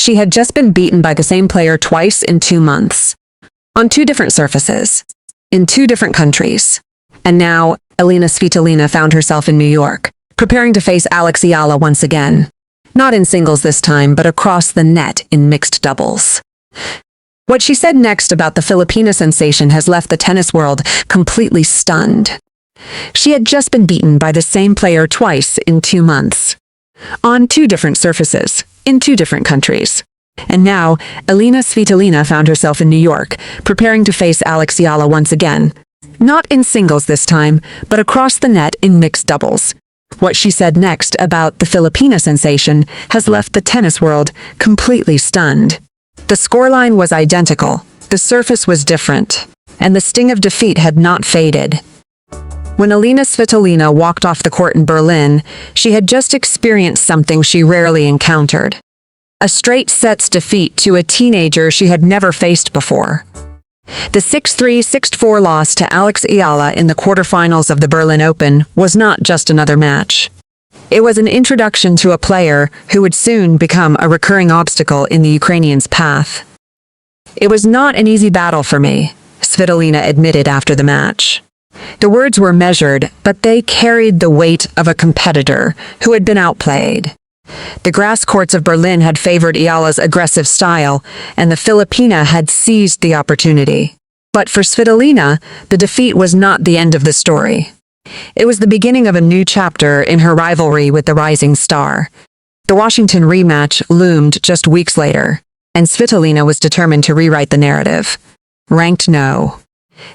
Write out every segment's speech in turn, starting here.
She had just been beaten by the same player twice in 2 months, on 2 different surfaces, in 2 different countries. And now, Elina Svitolina found herself in New York, preparing to face Alex Eala once again. Not in singles this time, but across the net in mixed doubles. What she said next about the Filipina sensation has left the tennis world completely stunned. She had just been beaten by the same player twice in 2 months, on 2 different surfaces, in 2 different countries. And now, Elina Svitolina found herself in New York, preparing to face Alex Eala once again. Not in singles this time, but across the net in mixed doubles. What she said next about the Filipina sensation has left the tennis world completely stunned. The scoreline was identical, the surface was different, and the sting of defeat had not faded. When Elina Svitolina walked off the court in Berlin, she had just experienced something she rarely encountered. A straight sets defeat to a teenager she had never faced before. The 6-3, 6-4 loss to Alex Eala in the quarterfinals of the Berlin Open was not just another match. It was an introduction to a player who would soon become a recurring obstacle in the Ukrainian's path. "It was not an easy battle for me," Svitolina admitted after the match. The words were measured, but they carried the weight of a competitor who had been outplayed. The grass courts of Berlin had favored Eala's aggressive style, and the Filipina had seized the opportunity. But for Svitolina, the defeat was not the end of the story. It was the beginning of a new chapter in her rivalry with the rising star. The Washington rematch loomed just weeks later, and Svitolina was determined to rewrite the narrative. Ranked no.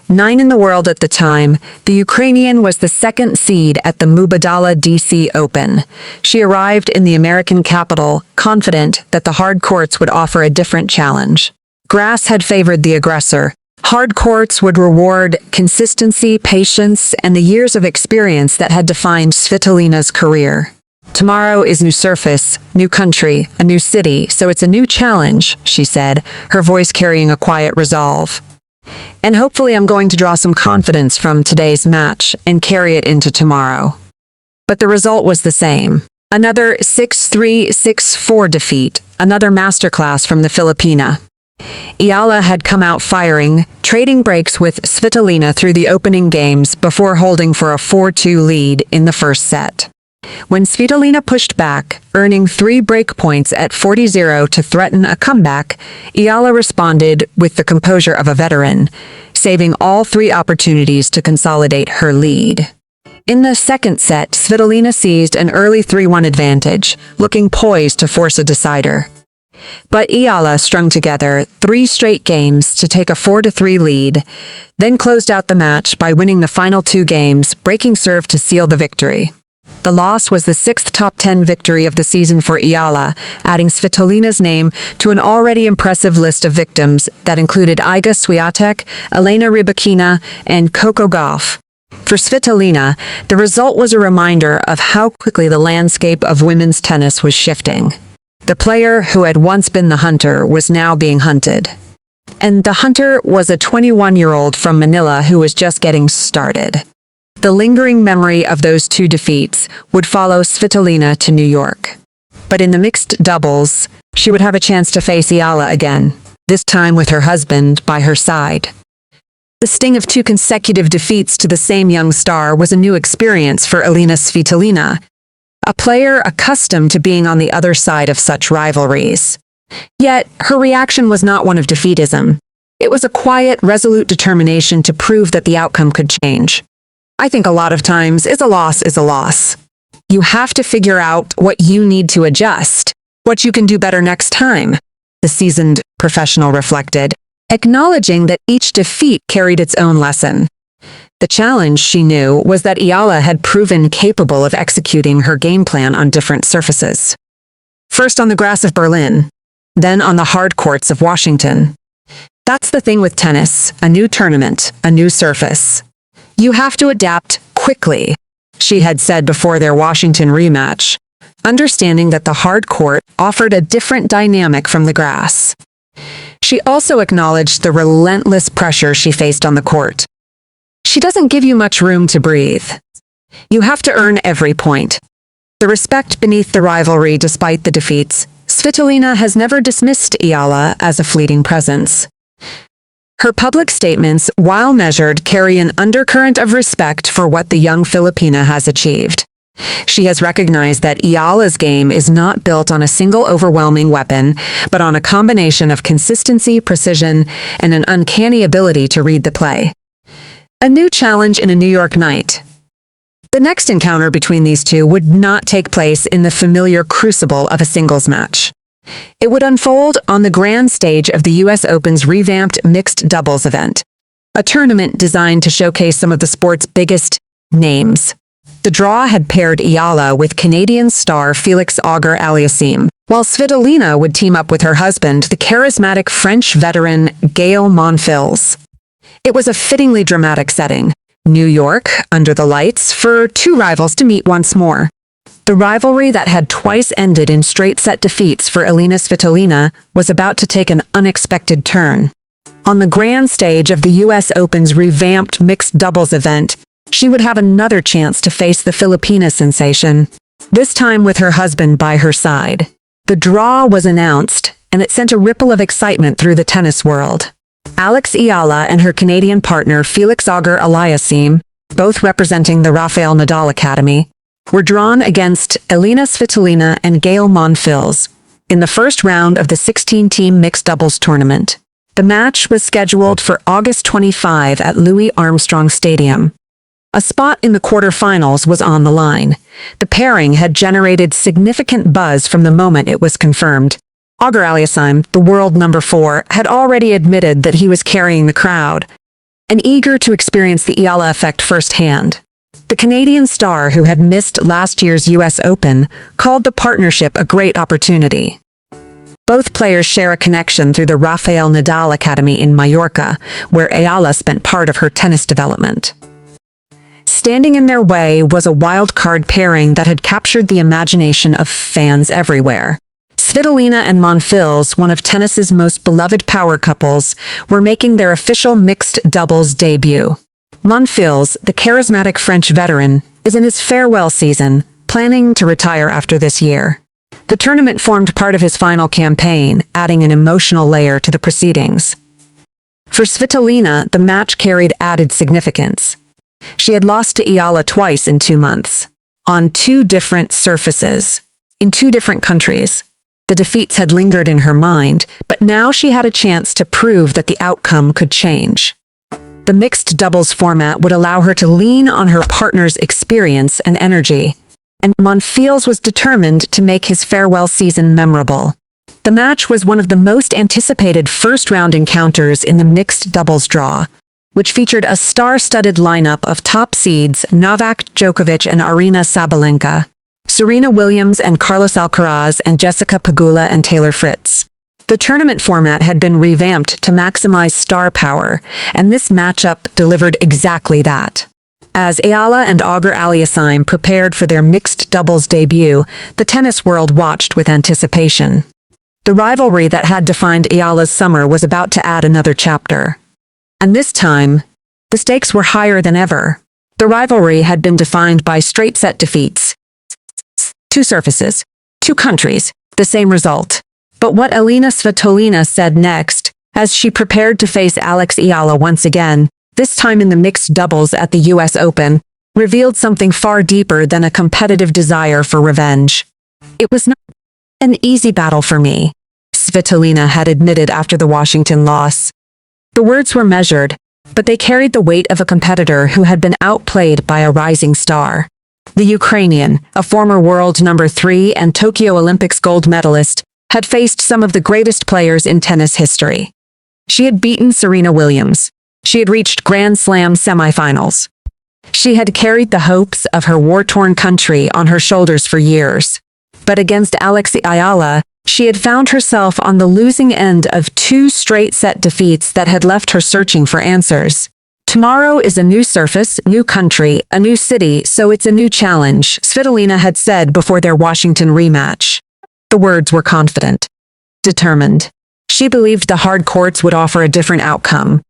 9 in the world at the time, the Ukrainian was the 2nd seed at the Mubadala DC Open. She arrived in the American capital, confident that the hard courts would offer a different challenge. Grass had favored the aggressor. Hard courts would reward consistency, patience, and the years of experience that had defined Svitolina's career. "Tomorrow is new surface, new country, a new city, so it's a new challenge," she said, her voice carrying a quiet resolve. "And hopefully I'm going to draw some confidence from today's match and carry it into tomorrow." But the result was the same. Another 6-3, 6-4 defeat, another masterclass from the Filipina. Eala had come out firing, trading breaks with Svitolina through the opening games before holding for a 4-2 lead in the first set. When Svitolina pushed back, earning 3 break points at 40-0 to threaten a comeback, Eala responded with the composure of a veteran, saving all 3 opportunities to consolidate her lead. In the second set, Svitolina seized an early 3-1 advantage, looking poised to force a decider. But Eala strung together 3 straight games to take a 4-3 lead, then closed out the match by winning the final 2 games, breaking serve to seal the victory. The loss was the 6th top 10 victory of the season for Eala, adding Svitolina's name to an already impressive list of victims that included Iga Swiatek, Elena Rybakina, and Coco Gauff. For Svitolina, the result was a reminder of how quickly the landscape of women's tennis was shifting. The player who had once been the hunter was now being hunted. And the hunter was a 21-year-old from Manila who was just getting started. The lingering memory of those 2 defeats would follow Svitolina to New York. But in the mixed doubles, she would have a chance to face Eala again, this time with her husband by her side. The sting of 2 consecutive defeats to the same young star was a new experience for Elina Svitolina, a player accustomed to being on the other side of such rivalries. Yet, her reaction was not one of defeatism. It was a quiet, resolute determination to prove that the outcome could change. I think a lot of times a loss is a loss. You have to figure out what you need to adjust, what you can do better next time, the seasoned professional reflected, acknowledging that each defeat carried its own lesson. The challenge, she knew, was that Eala had proven capable of executing her game plan on different surfaces. First on the grass of Berlin, then on the hard courts of Washington. That's the thing with tennis, a new tournament, a new surface. You have to adapt quickly, she had said before their Washington rematch, understanding that the hard court offered a different dynamic from the grass. She also acknowledged the relentless pressure she faced on the court. She doesn't give you much room to breathe. You have to earn every point. The respect beneath the rivalry despite the defeats, Svitolina has never dismissed Eala as a fleeting presence. Her public statements, while measured, carry an undercurrent of respect for what the young Filipina has achieved. She has recognized that Eala's game is not built on a single overwhelming weapon, but on a combination of consistency, precision, and an uncanny ability to read the play. A new challenge in a New York night. The next encounter between these two would not take place in the familiar crucible of a singles match. It would unfold on the grand stage of the US Open's revamped mixed doubles event, a tournament designed to showcase some of the sport's biggest names. The draw had paired Eala with Canadian star Felix Auger-Aliassime, while Svitolina would team up with her husband, the charismatic French veteran Gael Monfils. It was a fittingly dramatic setting, New York, under the lights, for two rivals to meet once more. The rivalry that had twice ended in straight-set defeats for Elina Svitolina was about to take an unexpected turn. On the grand stage of the US Open's revamped mixed doubles event, she would have another chance to face the Filipina sensation, this time with her husband by her side. The draw was announced, and it sent a ripple of excitement through the tennis world. Alex Eala and her Canadian partner Felix Auger-Aliassime, both representing the Rafael Nadal Academy, were drawn against Elina Svitolina and Gael Monfils in the first round of the 16-team mixed doubles tournament. The match was scheduled for August 25 at Louis Armstrong Stadium. A spot in the quarterfinals was on the line. The pairing had generated significant buzz from the moment it was confirmed. Auger-Aliassime, the world number 4, had already admitted that he was carrying the crowd, and eager to experience the Eala effect firsthand. The Canadian star, who had missed last year's US Open, called the partnership a great opportunity. Both players share a connection through the Rafael Nadal Academy in Mallorca, where Eala spent part of her tennis development. Standing in their way was a wild-card pairing that had captured the imagination of fans everywhere. Svitolina and Monfils, one of tennis's most beloved power couples, were making their official mixed doubles debut. Monfils, the charismatic French veteran, is in his farewell season, planning to retire after this year. The tournament formed part of his final campaign, adding an emotional layer to the proceedings. For Svitolina, the match carried added significance. She had lost to Eala twice in 2 months, on 2 different surfaces, in 2 different countries. The defeats had lingered in her mind, but now she had a chance to prove that the outcome could change. The mixed doubles format would allow her to lean on her partner's experience and energy, and Monfils was determined to make his farewell season memorable. The match was one of the most anticipated first-round encounters in the mixed doubles draw, which featured a star-studded lineup of top seeds Novak Djokovic and Aryna Sabalenka, Serena Williams and Carlos Alcaraz, and Jessica Pegula and Taylor Fritz. The tournament format had been revamped to maximize star power, and this matchup delivered exactly that. As Eala and Auger-Aliassime prepared for their mixed doubles debut, the tennis world watched with anticipation. The rivalry that had defined Eala's summer was about to add another chapter. And this time, the stakes were higher than ever. The rivalry had been defined by straight-set defeats. 2 surfaces, 2 countries, the same result. But what Elina Svitolina said next, as she prepared to face Alex Eala once again, this time in the mixed doubles at the US Open, revealed something far deeper than a competitive desire for revenge. It was not an easy battle for me, Svitolina had admitted after the Washington loss. The words were measured, but they carried the weight of a competitor who had been outplayed by a rising star. The Ukrainian, a former world number 3 and Tokyo Olympics gold medalist, had faced some of the greatest players in tennis history. She had beaten Serena Williams. She had reached Grand Slam semifinals. She had carried the hopes of her war-torn country on her shoulders for years. But against Alex Eala, she had found herself on the losing end of 2 straight-set defeats that had left her searching for answers. Tomorrow is a new surface, new country, a new city, so it's a new challenge, Svitolina had said before their Washington rematch. The words were confident, determined. She believed the hard courts would offer a different outcome.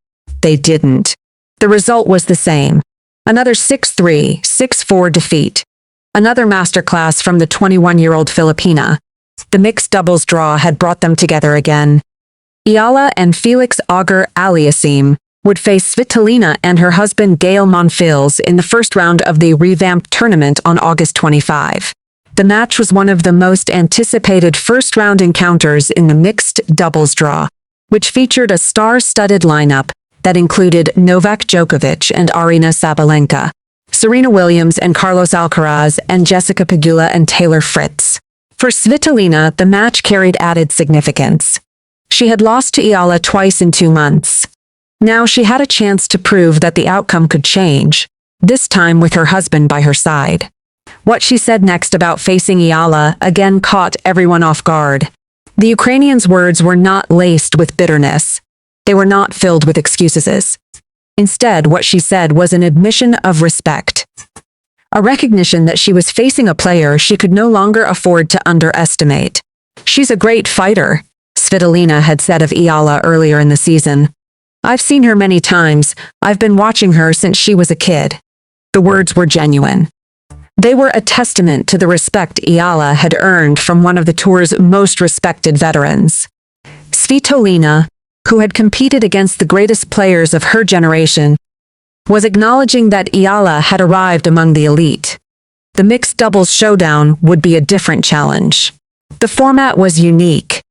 They didn't. The result was the same. Another 6-3, 6-4 defeat. Another masterclass from the 21-year-old Filipina. The mixed doubles draw had brought them together again. Eala and Felix Auger-Aliassime would face Svitolina and her husband Gael Monfils in the first round of the revamped tournament on August 25. The match was one of the most anticipated first-round encounters in the mixed doubles draw, which featured a star-studded lineup that included Novak Djokovic and Aryna Sabalenka, Serena Williams and Carlos Alcaraz, and Jessica Pegula and Taylor Fritz. For Svitolina, the match carried added significance. She had lost to Eala twice in 2 months. Now she had a chance to prove that the outcome could change, this time with her husband by her side. What she said next about facing Eala again caught everyone off guard. The Ukrainian's words were not laced with bitterness. They were not filled with excuses. Instead, what she said was an admission of respect. A recognition that she was facing a player she could no longer afford to underestimate. "She's a great fighter," Svitolina had said of Eala earlier in the season. "I've seen her many times. I've been watching her since she was a kid." The words were genuine. They were a testament to the respect Eala had earned from one of the tour's most respected veterans. Svitolina, who had competed against the greatest players of her generation, was acknowledging that Eala had arrived among the elite. The mixed doubles showdown would be a different challenge. The format was unique.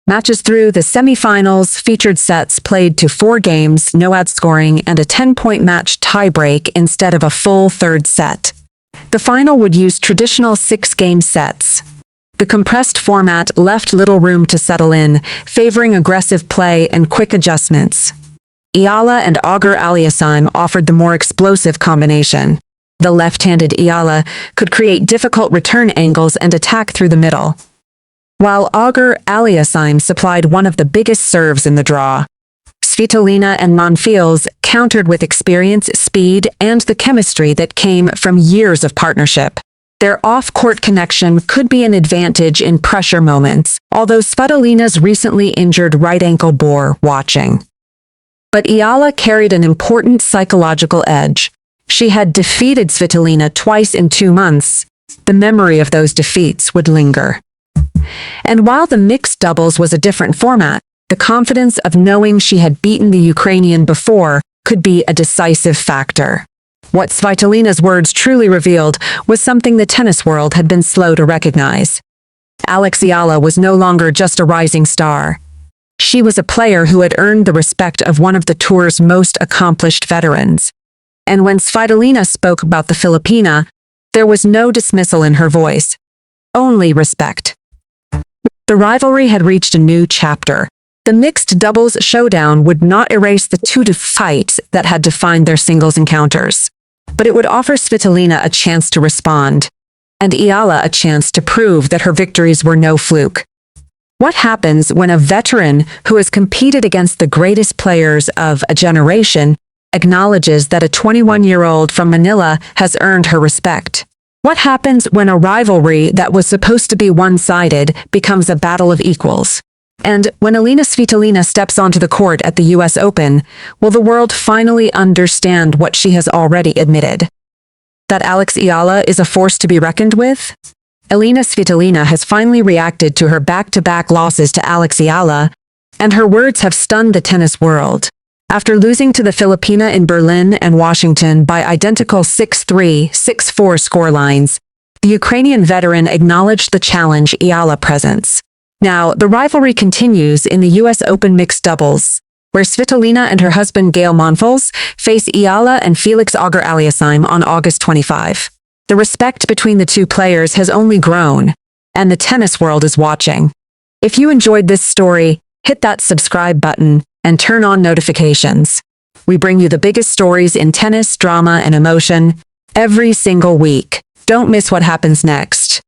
Matches through the semi-finals featured sets played to 4 games, no ad scoring, and a 10-point match tiebreak instead of a full third set. The final would use traditional 6-game sets. The compressed format left little room to settle in, favoring aggressive play and quick adjustments. Eala and Auger-Aliassime offered the more explosive combination. The left-handed Eala could create difficult return angles and attack through the middle, while Auger-Aliassime supplied one of the biggest serves in the draw. Svitolina and Monfils countered with experience, speed, and the chemistry that came from years of partnership. Their off-court connection could be an advantage in pressure moments, although Svitolina's recently injured right ankle bore watching. But Eala carried an important psychological edge. She had defeated Svitolina twice in 2 months. The memory of those defeats would linger. And while the mixed doubles was a different format, the confidence of knowing she had beaten the Ukrainian before could be a decisive factor. What Svitolina's words truly revealed was something the tennis world had been slow to recognize. Alex Eala was no longer just a rising star. She was a player who had earned the respect of one of the tour's most accomplished veterans. And when Svitolina spoke about the Filipina, there was no dismissal in her voice, only respect. The rivalry had reached a new chapter. The mixed doubles showdown would not erase the 2 fights that had defined their singles encounters, but it would offer Svitolina a chance to respond, and Eala a chance to prove that her victories were no fluke. What happens when a veteran who has competed against the greatest players of a generation acknowledges that a 21-year-old from Manila has earned her respect? What happens when a rivalry that was supposed to be one-sided becomes a battle of equals? And when Elina Svitolina steps onto the court at the US Open, will the world finally understand what she has already admitted? That Alex Eala is a force to be reckoned with? Elina Svitolina has finally reacted to her back-to-back losses to Alex Eala, and her words have stunned the tennis world. After losing to the Filipina in Berlin and Washington by identical 6-3, 6-4 scorelines, the Ukrainian veteran acknowledged the challenge Eala presents. Now, the rivalry continues in the US Open mixed doubles, where Svitolina and her husband Gael Monfils face Eala and Felix Auger-Aliassime on August 25. The respect between the two players has only grown, and the tennis world is watching. If you enjoyed this story, hit that subscribe button and turn on notifications. We bring you the biggest stories in tennis, drama, and emotion every single week. Don't miss what happens next.